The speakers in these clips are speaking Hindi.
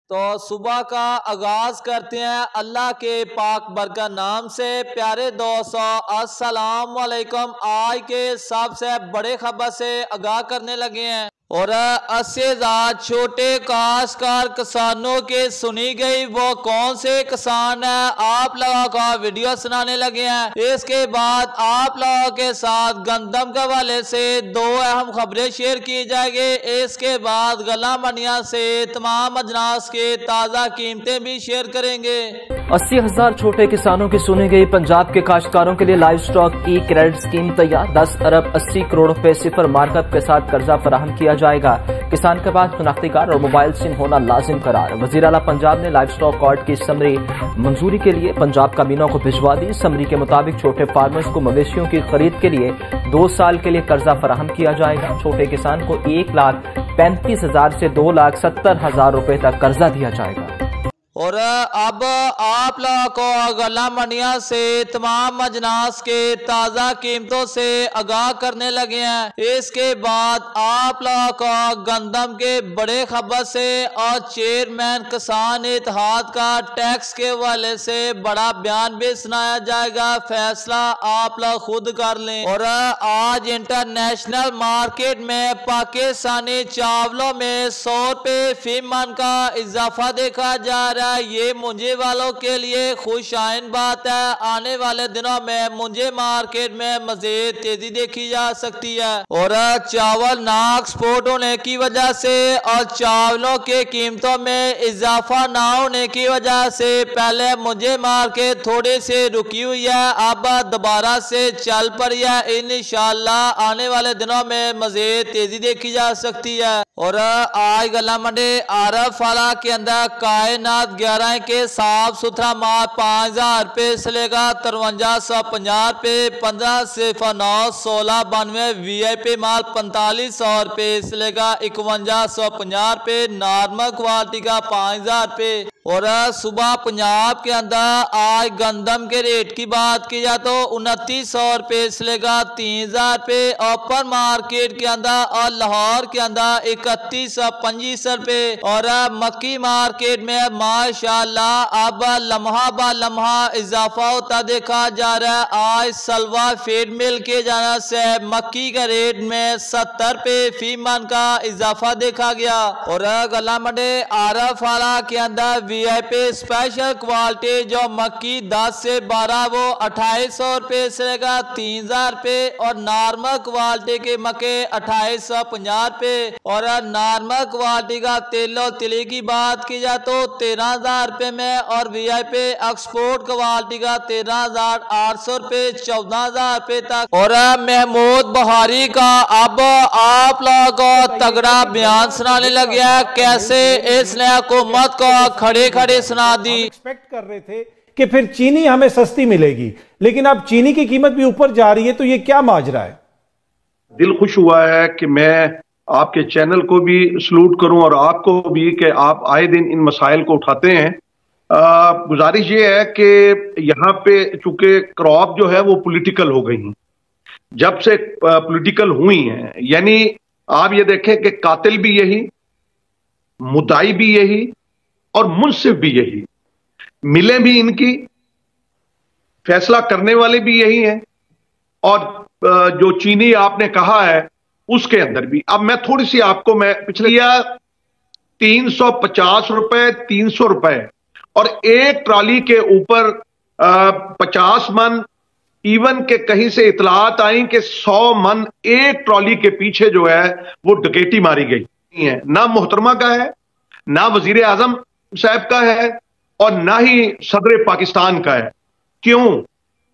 तो सुबह का आगाज करते हैं अल्लाह के पाक बरकत नाम से। प्यारे दोस्तों, अस्सलाम वालेकुम। आज के सबसे बड़े खबर से आगाह करने लगे हैं और 80,000 छोटे काश्तकार किसानों के सुनी गई वो कौन से किसान है, आप लोगों का वीडियो सुनाने लगे हैं। इसके बाद आप लोगों के साथ गंदम के हवाले से दो अहम खबरें शेयर की जाएगी। इसके बाद गला मंडिया से तमाम अजनास के ताज़ा कीमतें भी शेयर करेंगे। 80,000 छोटे किसानों की सुनी गई। पंजाब के काश्तकारों के लिए लाइव स्टॉक ई क्रेडिट स्कीम तैयार। 10 अरब 80 करोड़ रुपए सिफर मार्कअप के साथ कर्जा फराहम किया जाएगा। किसान के पास शनाख्ती कार्ड और मोबाइल सिम होना लाजिम करार। वजीर आला पंजाब ने लाइव स्टॉक कार्ड की समरी मंजूरी के लिए पंजाब काबीना को भिजवा दी। समरी के मुताबिक छोटे फार्मर्स को मवेशियों की खरीद के लिए 2 साल के लिए कर्जा फराहम किया जाएगा। छोटे किसान को 1,35,000 से 2,70,000 रुपए तक कर्जा दिया जाएगा। और अब आप लोगों को गला मंडिया से तमाम अजनास के ताज़ा कीमतों से आगाह करने लगे हैं। इसके बाद आप लोगों को गंदम के बड़े खबर से और चेयरमैन किसान इत्तेहाद का टैक्स के हवाले से बड़ा बयान भी सुनाया जाएगा। फैसला आप लोग खुद कर लें। और आज इंटरनेशनल मार्केट में पाकिस्तानी चावलों में 100 रुपए फी मन का इजाफा देखा जा रहा है। ये मुंजे वालों के लिए खुशाइन बात है। आने वाले दिनों में मुंजे मार्केट में मजीद तेजी देखी जा सकती है। और चावल ना एक्सपोर्ट होने की वजह से और चावलों के कीमतों में इजाफा ना होने की वजह से पहले मुंजे मार्केट थोड़ी सी रुकी हुई है, अब दोबारा से चल पड़ी है। इंशाअल्लाह आने वाले दिनों में मजीद तेजी देखी जा सकती है। और आज गला मंडी आरफ वाला के अंदर कायनात 11 के साफ सुथरा माल 5,000 रुपए से लेकर 5350 रुपए, 15 से 9 16 92 VIP माल 4500 रुपए से लेकर 5150 रुपए, नॉर्मल क्वालिटी का 5,000 रुपए। और सुबह पंजाब के अंदर आज गंदम के रेट की बात की जाए तो 2900 रुपए से लेकर 3,000 रुपए, ओपन मार्केट के अंदर और लाहौर के अंदर 3125 रुपए। और मक्की मार्केट में माशाल्लाह अब लम्हा ब लम्हा इजाफा होता देखा जा रहा है। आज सलवा फीड मिल के जाने से मक्की का रेट में 70 रुपए फी मन का इजाफा देखा गया। और गला मंडी आरफ वाला के अंदर VIP स्पेशल क्वालिटी जो मक्की 10 से 12 वो 2800 रुपए से लेकर 3,000 रुपए, और नॉर्मल क्वालिटी के मक्के 2850 रुपए। और नॉर्मल क्वालिटी का तेलो तिली की बात की जाए तो 13,000 रुपए में, और VIP एक्सपोर्ट क्वालिटी का 13,800 रुपए 14,000 रुपए तक। और महमूद बुहारी का अब आप लोगों को तगड़ा बयान सुनाने लगे है, कैसे इसने हुकूमत को खड़े खड़े सुना दी। एक्सपेक्ट कर रहे थे कि फिर चीनी हमें सस्ती मिलेगी, लेकिन अब चीनी की कीमत भी ऊपर जा रही है, तो ये क्या माजरा है? दिल खुश हुआ है कि मैं आपके चैनल को भी सलूट करूं और आपको भी कि आप आए दिन इन मसाइल को उठाते हैं। गुजारिश ये है कि यहाँ पे चूंकि क्रॉप जो है वो पॉलिटिकल हो गई है, जब से पॉलिटिकल हुई है, यानी आप ये देखें कि कातिल भी यही, मुद्दाई भी यही और मुंसिफ भी यही, मिलें भी इनकी, फैसला करने वाले भी यही हैं, और जो चीनी आपने कहा है उसके अंदर भी। अब मैं थोड़ी सी आपको मैं पिछले 350 रुपए 300 रुपए और एक ट्रॉली के ऊपर 50 मन, इवन के कहीं से इतलात आई कि 100 मन एक ट्रॉली के पीछे जो है वो डकैती मारी गई है। ना मोहतरमा का है, ना वजीर आजम साहब का है, और ना ही सदर पाकिस्तान का है। क्यों?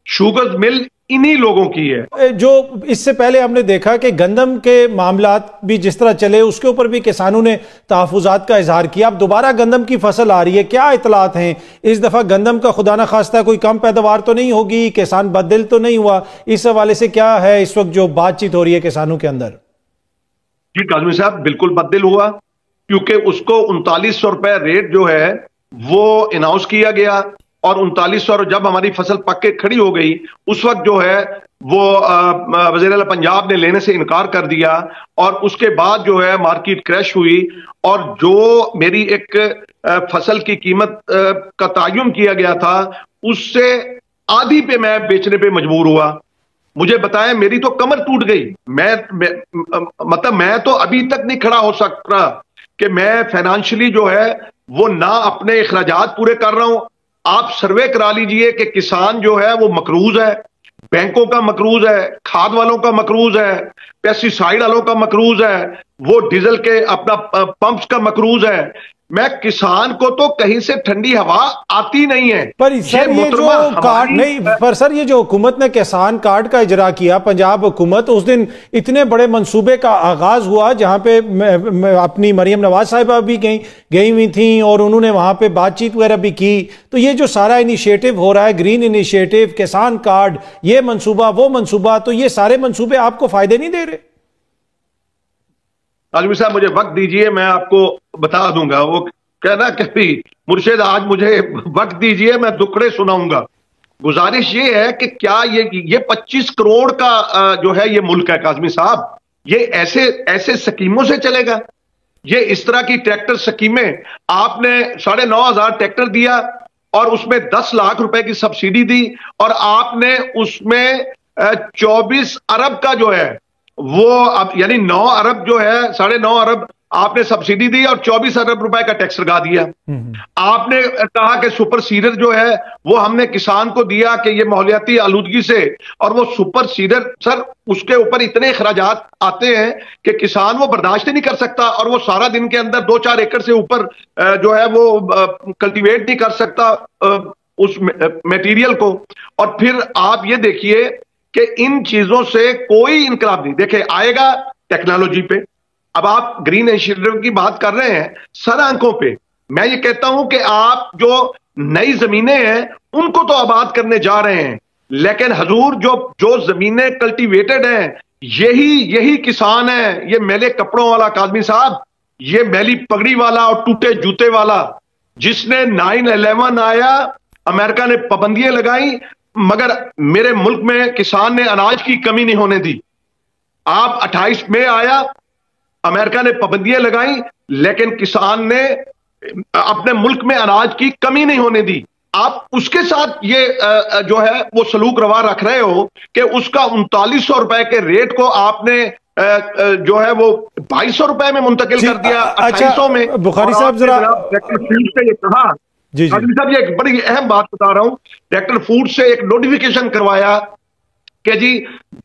शुगर मिल इन्हीं लोगों की है। जो इससे पहले हमने देखा कि गंदम के मामलात भी जिस तरह चले, उसके ऊपर भी किसानों ने तहफ़्फ़ुज़ात का इजहार किया। अब दोबारा गंदम की फसल आ रही है, क्या इतलात हैं इस दफा गंदम का? खुदा न खास्ता कोई कम पैदावार तो नहीं होगी, किसान बददिल तो नहीं हुआ? इस हवाले से क्या है इस वक्त जो बातचीत हो रही है किसानों के अंदर? जी काजमी साहब, बिल्कुल बददिल हुआ, क्योंकि उसको 3900 रुपए रेट जो है वो अनाउंस किया गया, और 3900, और जब हमारी फसल पक के खड़ी हो गई उस वक्त जो है वो वज़ीर आला पंजाब ने लेने से इनकार कर दिया, और उसके बाद जो है मार्केट क्रैश हुई, और जो मेरी एक फसल की कीमत का तयन किया गया था उससे आधी पे मैं बेचने पे मजबूर हुआ। मुझे बताएं, मेरी तो कमर टूट गई। मतलब मैं तो अभी तक नहीं खड़ा हो सकता कि मैं फाइनेंशियली जो है वो ना अपने अखराजात पूरे कर रहा हूं। आप सर्वे करा लीजिए कि किसान जो है वो मकरूज है, बैंकों का मकरूज है, खाद वालों का मकरूज है, पेस्टिसाइड वालों का मकरूज है, वो डीजल के अपना पंप्स का मकरूज है। मैं किसान को तो कहीं से ठंडी हवा आती नहीं है। पर सर ये जो कार्ड नहीं, पर सर ये जो हुकूमत ने किसान कार्ड का इजरा किया, पंजाब हुकूमत, उस दिन इतने बड़े मंसूबे का आगाज हुआ जहां पे अपनी मरियम नवाज साहिबा भी गई हुई थी और उन्होंने वहां पे बातचीत वगैरह भी की। तो ये जो सारा इनिशिएटिव हो रहा है, ग्रीन इनिशिएटिव, किसान कार्ड, ये मंसूबा वो मंसूबा, तो ये सारे मंसूबे आपको फायदे नहीं दे रहे? आजमी साहब मुझे वक्त दीजिए, मैं आपको बता दूंगा। वो कहना कभी मुर्शिद आज मुझे वक्त दीजिए, मैं दुखड़े सुनाऊंगा। गुजारिश ये है कि क्या ये 25 करोड़ का जो है ये मुल्क है काज़मी साहब, ये ऐसे स्कीमों से चलेगा? ये इस तरह की ट्रैक्टर स्कीमें, आपने 9,500 ट्रैक्टर दिया और उसमें 10 लाख रुपए की सब्सिडी दी, और आपने उसमें 24 अरब का जो है वो अब यानी 9 अरब जो है, 9.5 अरब आपने सब्सिडी दी और 24 अरब रुपए का टैक्स लगा दिया। आपने कहा कि सुपर सीडर जो है वो हमने किसान को दिया कि ये माहौलियाती आलूदगी से, और वो सुपर सीडर सर उसके ऊपर इतने अखराजात आते हैं कि किसान वो बर्दाश्त नहीं कर सकता, और वो सारा दिन के अंदर 2-4 एकड़ से ऊपर जो है वो कल्टीवेट नहीं कर सकता उस मटेरियल को। और फिर आप ये देखिए कि इन चीजों से कोई इनकलाब नहीं देखे आएगा टेक्नोलॉजी पे। अब आप ग्रीन इनिशिएटिव की बात कर रहे हैं सर आंखों पे। मैं ये कहता हूं कि आप जो नई जमीनें हैं उनको तो आबाद करने जा रहे हैं, लेकिन हजूर जो जमीनें कल्टीवेटेड हैं यही किसान है। ये मैले कपड़ों वाला काज़मी साहब, ये मैली पगड़ी वाला और टूटे जूते वाला, जिसने 9/11 आया, अमेरिका ने पाबंदियां लगाई, मगर मेरे मुल्क में किसान ने अनाज की कमी नहीं होने दी। आप 28 मई आया, अमेरिका ने पाबंदियां लगाई, लेकिन किसान ने अपने मुल्क में अनाज की कमी नहीं होने दी। आप उसके साथ ये जो है वो सलूक रवा रख रहे हो कि उसका 3900 रुपए के रेट को आपने जो है वो 2200 रुपए में मुंतकिल कर दिया, 2800 में। बुखारी साहब जरा कहा जी साहब, ये एक बड़ी अहम बात बता रहा हूं, ट्रैक्टर फूड से एक नोटिफिकेशन करवाया कि जी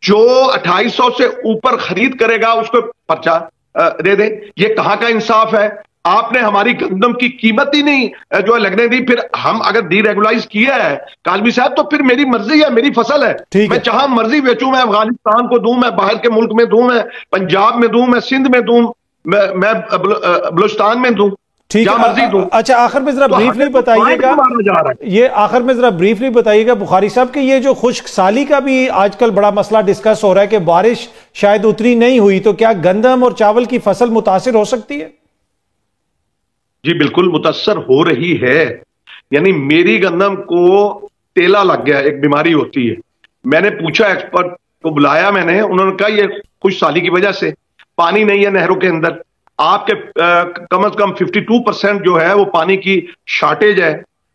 जो 2800 से ऊपर खरीद करेगा उसको पर्चा दे दें। ये कहां का इंसाफ है? आपने हमारी गंदम की कीमत ही नहीं जो है लगने दी। फिर हम अगर डीरेगुलाइज किया है काज़मी साहब तो फिर मेरी मर्जी है, मेरी फसल है, मैं जहां मर्जी बेचूं, मैं अफगानिस्तान को दूं, मैं बाहर के मुल्क में दूं, मैं पंजाब में दूं, मैं सिंध में दूं, मैं बलूचिस्तान में दूं, ठीक है। अच्छा आखिर में जरा ब्रीफली बताइएगा, ये आखिर में जरा ब्रीफली बताइएगा बुखारी साहब कि ये जो खुश्क साली का भी आजकल बड़ा मसला डिस्कस हो रहा है कि बारिश शायद उतनी नहीं हुई, तो क्या गंदम और चावल की फसल मुतासिर हो सकती है? जी बिल्कुल मुतासर हो रही है। यानी मेरी गंदम को तेला लग गया, एक बीमारी होती है। मैंने पूछा, एक्सपर्ट को बुलाया मैंने, उन्होंने कहा ये खुश्क साली की वजह से, पानी नहीं है नहरों के अंदर, आपके कम से कम 52% जो है वो पानी की शॉर्टेज है,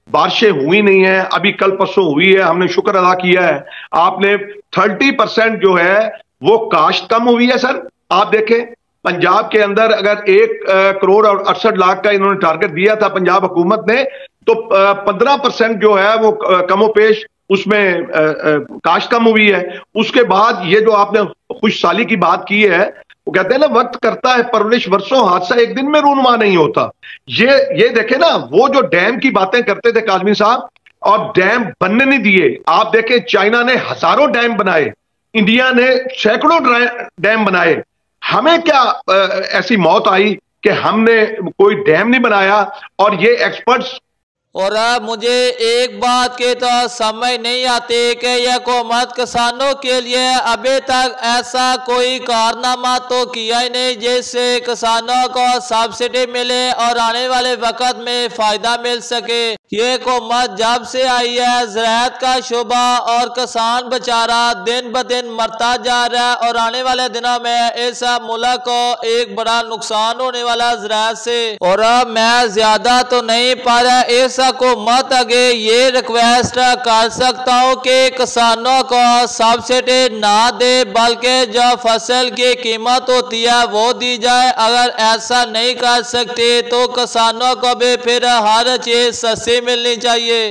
बारिशें हुई नहीं है, अभी कल परसों हुई है, हमने शुक्र अदा किया है। आपने 30% जो है वो काश्त कम हुई है। सर आप देखें पंजाब के अंदर अगर 1 करोड़ और 68 लाख का इन्होंने टारगेट दिया था पंजाब हुकूमत ने, तो 15% जो है वो कमोपेश उसमें काश्त कम हुई है। उसके बाद ये जो आपने खुश साली की बात की है, वो कहते हैं ना वक्त करता है परवरिश वर्षों, हादसा एक दिन में रूनुमा नहीं होता। ये देखे ना, वो जो डैम की बातें करते थे काज़मी साहब, और डैम बनने नहीं दिए। आप देखें चाइना ने हजारों डैम बनाए, इंडिया ने सैकड़ों डैम बनाए। हमें क्या ऐसी मौत आई कि हमने कोई डैम नहीं बनाया? और ये एक्सपर्ट्स और मुझे एक बात की तो समझ नहीं आती कि यह हुकूमत किसानों के लिए अभी तक ऐसा कोई कारनामा तो किया ही नहीं जिससे किसानों को सब्सिडी मिले और आने वाले वक्त में फायदा मिल सके। ये हुकूमत जब से आई है ज़राअत का शोबा और किसान बेचारा दिन ब दिन मरता जा रहा है और आने वाले दिनों में इस मुल्क को एक बड़ा नुकसान होने वाला ज़राअत से। और मैं ज्यादा तो नहीं पा रहा, इस हुकूमत आगे ये रिक्वेस्ट कर सकता हूँ कि किसानों को सब्सिडी ना दे बल्कि जो फसल की कीमत होती है वो दी जाए। अगर ऐसा नहीं कर सकते तो किसानों को भी फिर हर चीज सस्ती मिलनी चाहिए।